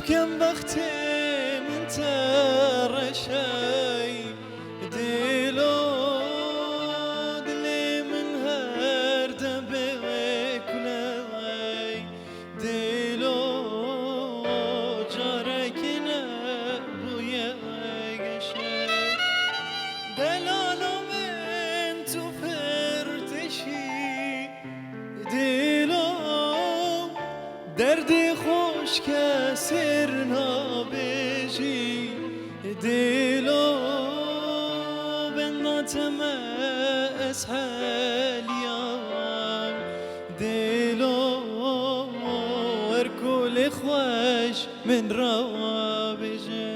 بكم بختي من ترشي ديلو دلي من هرد بك ولاي ديلو جاركنا بويا قشي دلالو من تفرتشي ديلو دردي خوش كسرنا بيجي ديلو بنات ما اسهل يوم ديلو اركل خوش من روا بيجي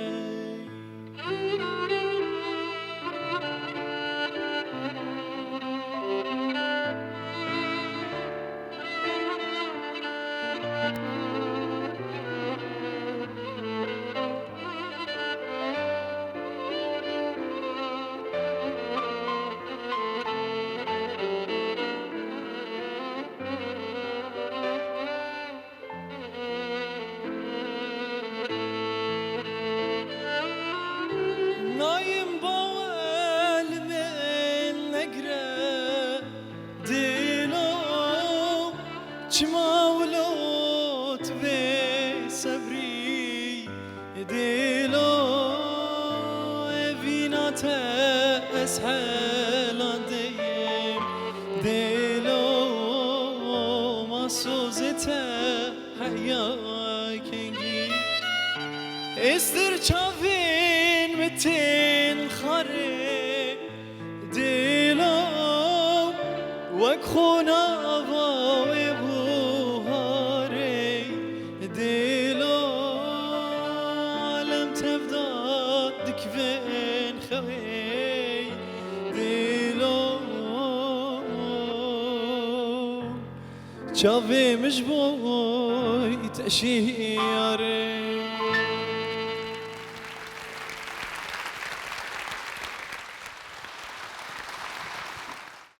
نايم بوال من نقرة ديلو جماولوت بصبري ديلو فينات أسهل ديم ديلو ما سوزته حياكي استر چاوین متین خاره دیلو وک خونا وای بوهاره دیلو عالم تبداد دکوین خوی دیلو چاوی مجبوی تشیاره